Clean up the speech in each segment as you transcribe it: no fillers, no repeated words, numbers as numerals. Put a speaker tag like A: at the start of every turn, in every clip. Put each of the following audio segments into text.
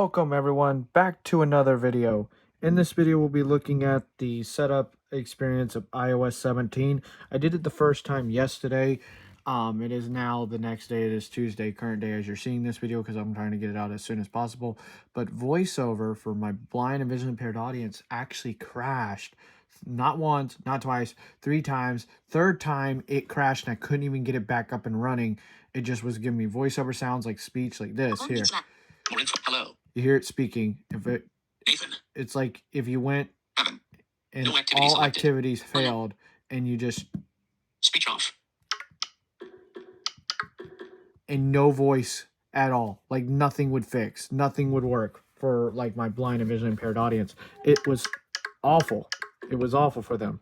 A: Welcome everyone back to another video. In this video we'll be looking at the setup experience of iOS 17. I did it the first time yesterday. It is now the next day. It is Tuesday, current day as you're seeing this video because I'm trying to get it out as soon as possible. But VoiceOver for my blind and vision impaired audience actually crashed. Not once, not twice, 3 times. Third time it crashed and I couldn't even get it back up and running. It just was giving me voiceover sounds like speech like this here.
B: Hello.
A: You hear it speaking.
B: Nathan.
A: It's like if you went
B: Evan.
A: and
B: No activity
A: all
B: selected.
A: activities failed and you just
B: Speech off.
A: and no voice at all. Like nothing would fix. Nothing would work for like my blind and vision impaired audience. It was awful. It was awful for them.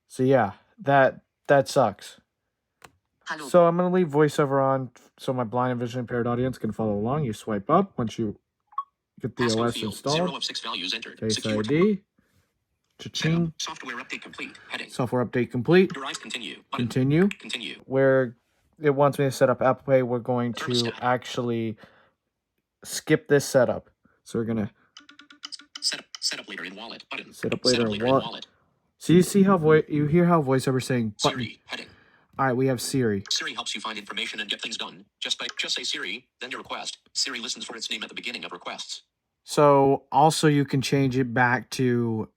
A: So yeah, that sucks.
B: Hello.
A: So I'm going to leave voiceover on so my blind and vision impaired audience can follow along. You swipe up once you get the
B: Passcode
A: OS
B: field.
A: installed.
B: 0 of 6 values entered.
A: Face
B: Secure.
A: ID. Cha-ching.
B: Software update complete. Heading.
A: Software update complete.
B: Derive continue. Button.
A: Continue.
B: Continue.
A: Where it wants me to set up Apple Pay, we're going to actually skip this setup. So we're going to
B: Set up later in wallet. Button.
A: set up later in wallet. So you see how you hear how VoiceOver saying button.
B: Siri. Heading.
A: All right, we have Siri.
B: Siri helps you find information and get things done. Just say Siri, then your request. Siri listens for its name at the beginning of requests.
A: So also you can change it back to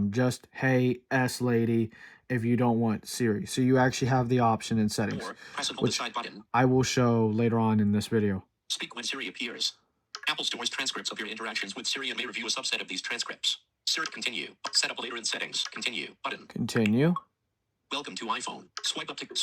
A: just hey S lady if you don't want Siri. So you actually have the option in settings,
B: Or press and hold the side button.
A: I will show later on in this video.
B: Speak when Siri appears. Apple stores transcripts of your interactions with Siri and may review a subset of these transcripts. Siri continue. Set up later in settings. Continue. Button.
A: Continue.
B: Welcome to iPhone. Swipe up to get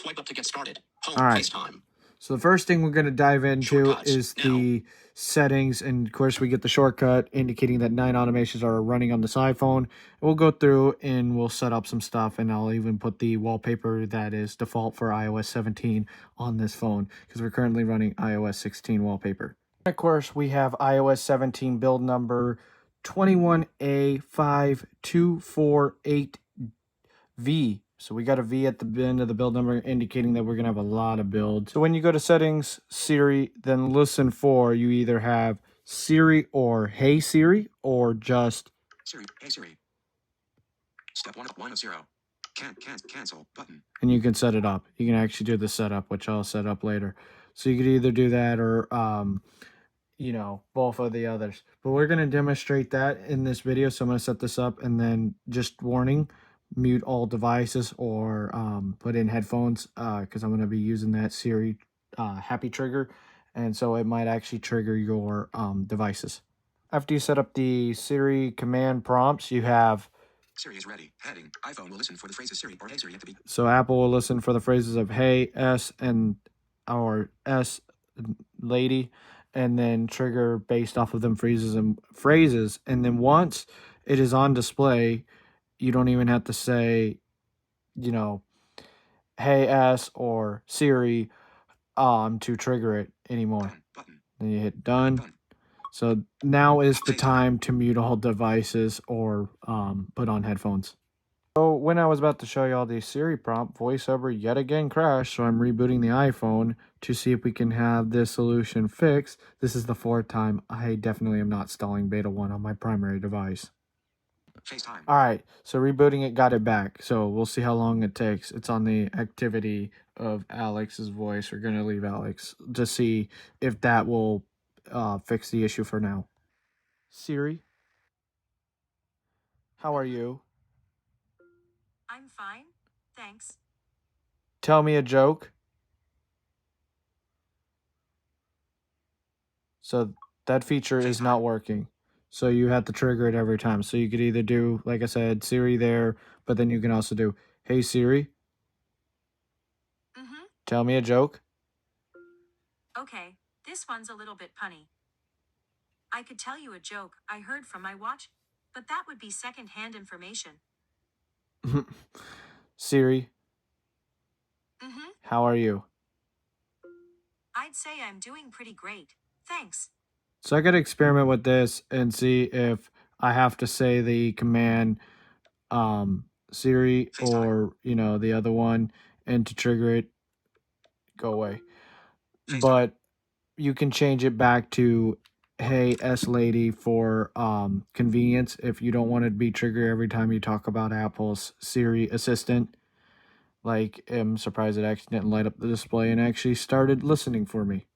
B: started. Home.
A: All right.
B: FaceTime.
A: So the first thing we're going to dive into
B: Shortcuts.
A: is the settings, and of course we get the shortcut indicating that 9 automations are running on this iPhone. We'll go through and we'll set up some stuff, and I'll even put the wallpaper that is default for iOS 17 on this phone because we're currently running iOS 16 wallpaper. Of course, we have iOS 17 build number 21A5248V. So we got a V at the end of the build number indicating that we're going to have a lot of builds. So when you go to settings, Siri, then listen for, you either have Siri or Hey Siri or just
B: Siri. Hey Siri. Step 1 of 0. Cancel button.
A: And you can set it up. You can actually do the setup, which I'll set up later. So you could either do that or you know, both of the others. But we're going to demonstrate that in this video. So I'm going to set this up and then just warning, mute all devices or put in headphones because I'm going to be using that Siri happy trigger. And so it might actually trigger your devices. After you set up the Siri command prompts, you have
B: Siri is ready. Heading. iPhone will listen for the phrases Siri or Hey Siri at the beginning.
A: So Apple will listen for the phrases of Hey, S, and or S, lady, and then trigger based off of them phrases. And then once it is on display, you don't even have to say, you know, Hey S or Siri to trigger it anymore.
B: Button.
A: Then you hit done. So now is the time to mute all devices or put on headphones. So when I was about to show you all the Siri prompt, VoiceOver yet again crashed, so I'm rebooting the iPhone to see if we can have this solution fixed. This is the 4th time. I definitely am not installing Beta 1 on my primary device.
B: FaceTime.
A: All right, so rebooting it got it back. So we'll see how long it takes. It's on the activity of Alex's voice. We're going to leave Alex to see if that will fix the issue for now. Siri, how are you?
C: I'm fine, thanks.
A: Tell me a joke. So that feature is not working. So you have to trigger it every time. So you could either do, like I said, Siri there, but then you can also do, Hey Siri, tell me a joke.
C: Okay, this one's a little bit punny. I could tell you a joke I heard from my watch, but that would be second-hand information.
A: Siri, how are you?
C: I'd say I'm doing pretty great, thanks.
A: So I got to experiment with this and see if I have to say the command Siri or, you know, the other one, and to trigger it, go away. But you can change it back to hey S lady for convenience if you don't want to be triggered every time you talk about Apple's Siri assistant. Like, I'm surprised it actually didn't light up the display and actually started listening for me.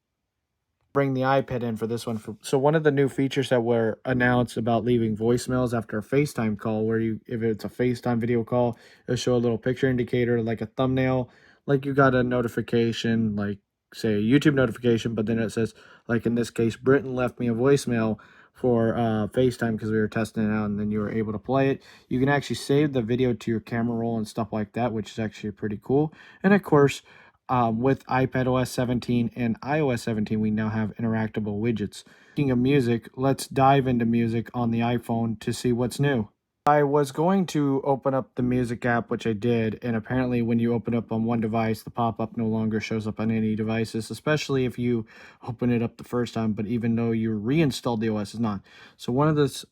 A: Bring the iPad in for this one. So one of the new features that were announced about leaving voicemails after a FaceTime call, where you, if it's a FaceTime video call, it'll show a little picture indicator like a thumbnail, like you got a notification, like say a YouTube notification, but then it says, like in this case, Britton left me a voicemail for FaceTime because we were testing it out, and then you were able to play it. You can actually save the video to your camera roll and stuff like that, which is actually pretty cool. And of course, with iPadOS 17 and iOS 17, we now have interactable widgets. Speaking of music, let's dive into music on the iPhone to see what's new. I was going to open up the music app, which I did, and apparently when you open up on one device, the pop-up no longer shows up on any devices, especially if you open it up the first time, but even though you reinstalled the OS, it's not. So one of the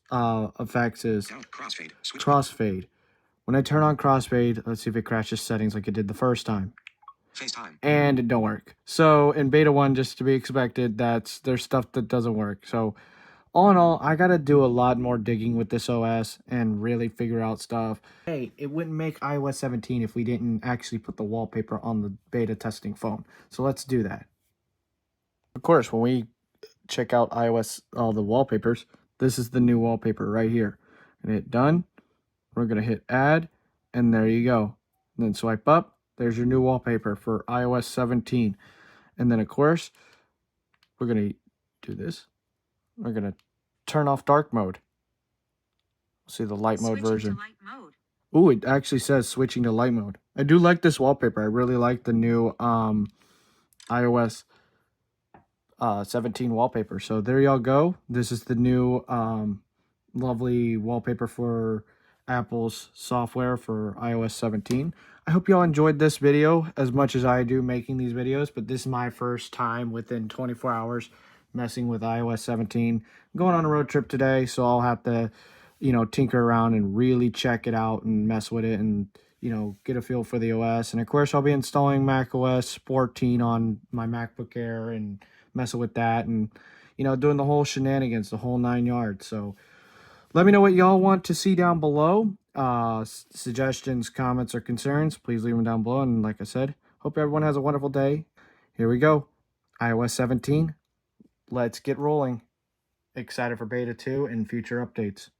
A: effects is crossfade. When I turn on crossfade, let's see if it crashes settings like it did the first time.
B: FaceTime.
A: And it don't work. So in beta 1, just to be expected, there's stuff that doesn't work. So all in all, I gotta do a lot more digging with this OS and really figure out stuff. Hey, it wouldn't make iOS 17 if we didn't actually put the wallpaper on the beta testing phone. So let's do that. Of course, when we check out iOS, all the wallpapers, this is the new wallpaper right here. And hit done. We're gonna hit add, and there you go. And then swipe up. There's your new wallpaper for iOS 17. And then, of course, we're going to do this. We're going to turn off dark mode. See the light mode version.
C: To light mode.
A: Ooh, it actually says switching to light mode. I do like this wallpaper. I really like the new iOS 17 wallpaper. So there y'all go. This is the new lovely wallpaper for Apple's software for iOS 17. I hope y'all enjoyed this video as much as I do making these videos, but this is my first time within 24 hours messing with iOS 17. I'm going on a road trip today, so I'll have to, tinker around and really check it out and mess with it and, get a feel for the OS. And of course, I'll be installing macOS 14 on my MacBook Air and messing with that and, doing the whole shenanigans, the whole 9 yards. So let me know what y'all want to see down below. Suggestions, comments, or concerns, please leave them down below. And like I said, hope everyone has a wonderful day. Here we go. iOS 17. Let's get rolling. Excited for beta 2 and future updates.